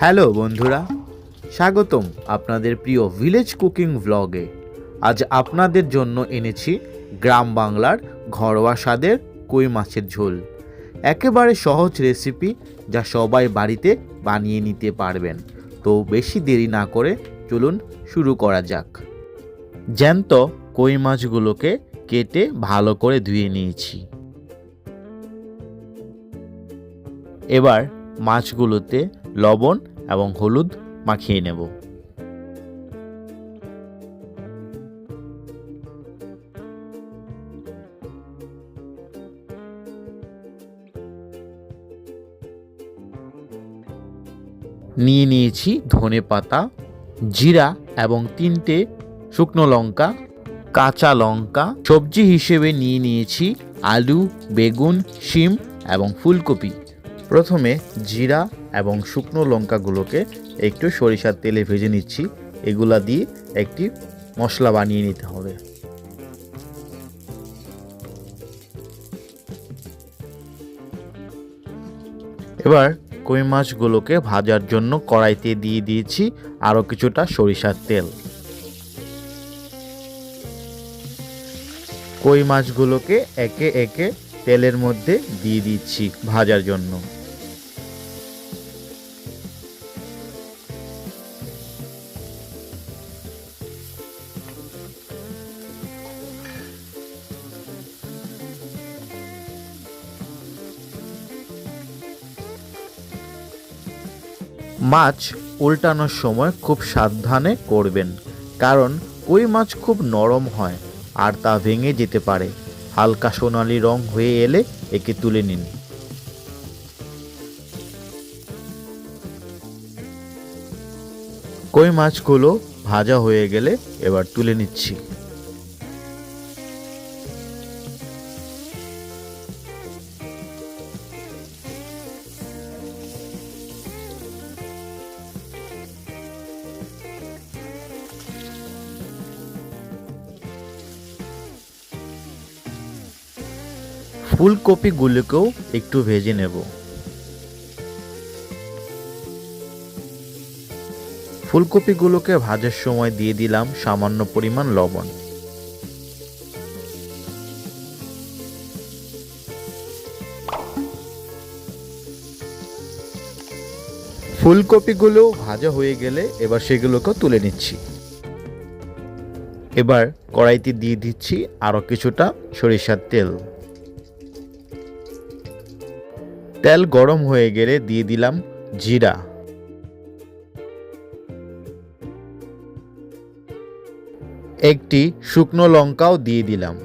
Hello বন্ধুরা, স্বাগতম আপনাদের প্রিয় ভিলেজ কুকিং ভ্লগে। আজ আপনাদের জন্য এনেছি গ্রাম বাংলার ঘরোয়া স্বাদের কই মাছের ঝোল। একেবারে সহজ রেসিপি, যা সবাই বাড়িতে বানিয়ে নিতে পারবেন। তো বেশি দেরি না করে চলুন শুরু করা যাক। জ্যান্ত কই মাছগুলোকে কেটে ভালো করে ধুয়ে নিয়েছি। এবার মাছগুলোতে লবণ এবং হলুদ মাখিয়ে নেব। নিয়ে নিয়েছি ধনে পাতা, জিরা এবং 3টে শুকনো লঙ্কা, কাঁচা লঙ্কা। সবজি হিসেবে নিয়ে নিয়েছি আলু, বেগুন, শিম এবং ফুলকপি। প্রথমে জিরা এবং শুকনো লঙ্কাগুলোকে একটু সরিষার তেলে ভেজে নিচ্ছি। এগুলা দিয়ে একটি মশলা বানিয়ে নিতে হবে। এবার কই মাছগুলোকে ভাজার জন্য কড়াইতে দিয়ে দিয়েছি আরও কিছুটা সরিষার তেল। কই মাছগুলোকে একে একে তেলের মধ্যে দিয়ে দিচ্ছি ভাজার জন্য। মাছ উল্টানোর সময় খুব সাবধানে করবেন, কারণ কই মাছ খুব নরম হয় আর তা ভেঙে যেতে পারে। হালকা সোনালি রং হয়ে এলে একে তুলে নিন। কই মাছগুলো ভাজা হয়ে গেলে এবার তুলে নিচ্ছি। ফুলকপিগুলোকেও একটু ভেজে নেব। ফুলকপিগুলোকে ভাজার সময় দিয়ে দিলাম সামান্য পরিমাণ লবণ। ফুলকপিগুলো ভাজা হয়ে গেলে এবার সেগুলোকে তুলে নিচ্ছি। এবার কড়াইতে দিয়ে দিচ্ছি আরও কিছুটা সরিষার তেল। তেল গরম হয়ে গেলে দিয়ে দিলাম জিরা, একটি শুকনো লঙ্কাও দিয়ে দিলাম।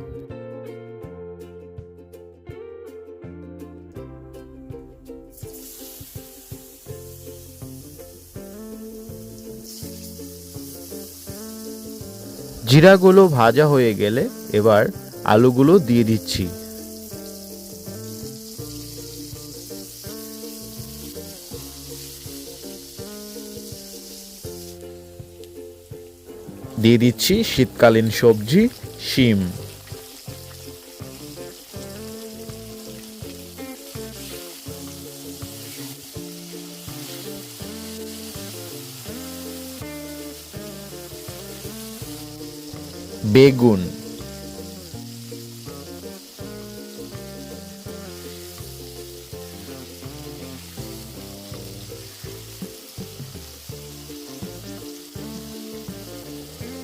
জিরাগুলো ভাজা হয়ে গেলে এবার আলুগুলো দিয়ে দিচ্ছি। দিয়ে দিচ্ছি শীতকালীন সবজি শিম। বেগুন,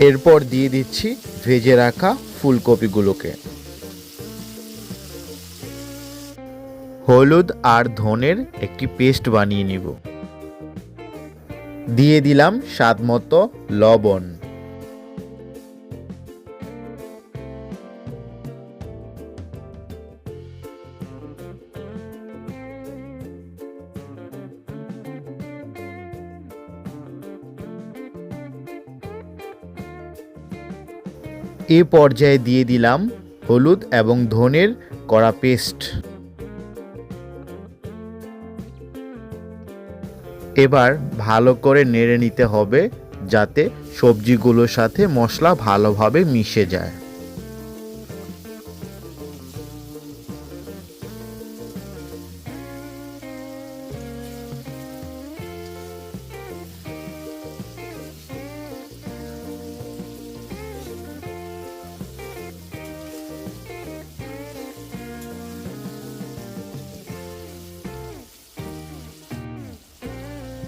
এরপর দিয়ে দিচ্ছি ভেজে রাখা ফুলকপিগুলোকে। হলুদ আর ধনের একটি পেস্ট বানিয়ে নিব। দিয়ে দিলাম স্বাদমতো লবণ। এ পর্যায়ে দিয়ে দিলাম হলুদ এবং ধনের কড়া পেস্ট। এবার ভালো করে নেড়ে নিতে হবে, যাতে সবজিগুলোর সাথে মশলা ভালোভাবে মিশে যায়।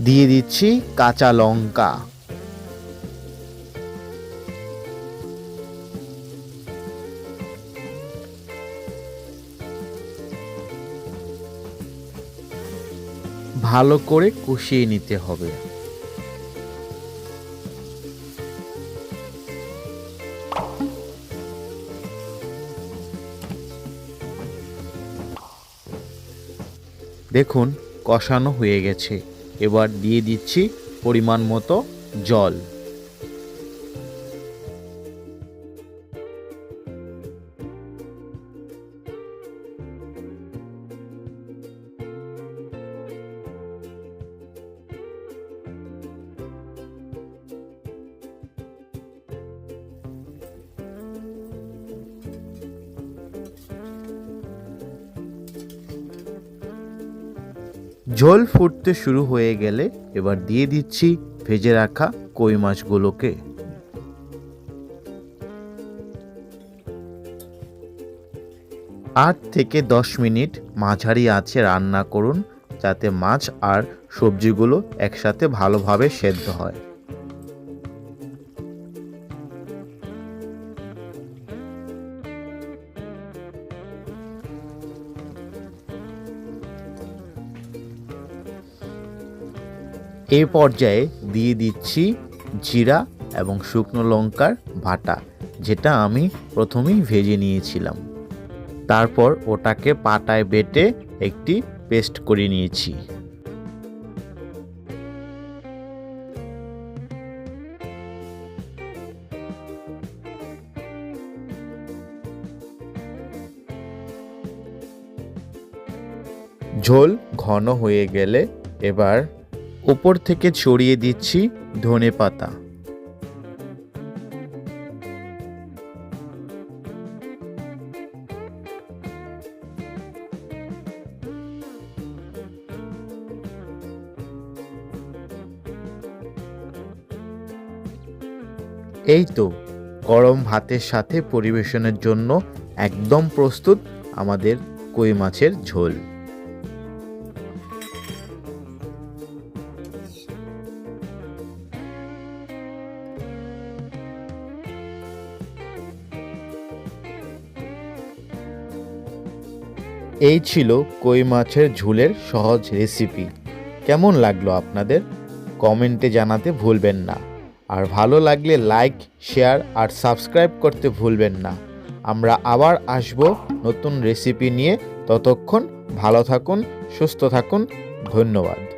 দিয়ে দিচ্ছি কাঁচা লঙ্কা, ভালো করে কষিয়ে নিতে হবে। দেখুন কষানো হয়ে গেছে। এবার দিয়ে দিচ্ছি পরিমাণ মতো জল। ঝোল ফুটতে শুরু হয়ে গেলে এবার দিয়ে দিচ্ছি ভেজে রাখা কই মাছগুলোকে। 8 থেকে 10 মিনিট মাঝারি আঁচে রান্না করুন, যাতে মাছ আর সবজিগুলো একসাথে ভালোভাবে সেদ্ধ হয়। এই পর্যায়ে দিয়ে দিচ্ছি জিরা এবং শুকনো লঙ্কার বাটা, যেটা আমি প্রথমেই ভেজে নিয়েছিলাম। তারপর ওটাকে পাটায় বেটে একটি পেস্ট করে নিয়েছি। ঝোল ঘন হয়ে গেলে এবার উপর থেকে ছড়িয়ে দিচ্ছি ধনেপাতা। এই তো গরম ভাতের সাথে পরিবেশনের জন্য একদম প্রস্তুত আমাদের কই মাছের ঝোল। এই ছিল কই মাছের ঝোলের সহজ রেসিপি। কেমন লাগলো আপনাদের? কমেন্টে জানাতে ভুলবেন না। আর ভালো লাগলে লাইক, শেয়ার আর সাবস্ক্রাইব করতে ভুলবেন না। আমরা আবার আসব নতুন রেসিপি নিয়ে। ততক্ষণ ভালো থাকুন, সুস্থ থাকুন। ধন্যবাদ।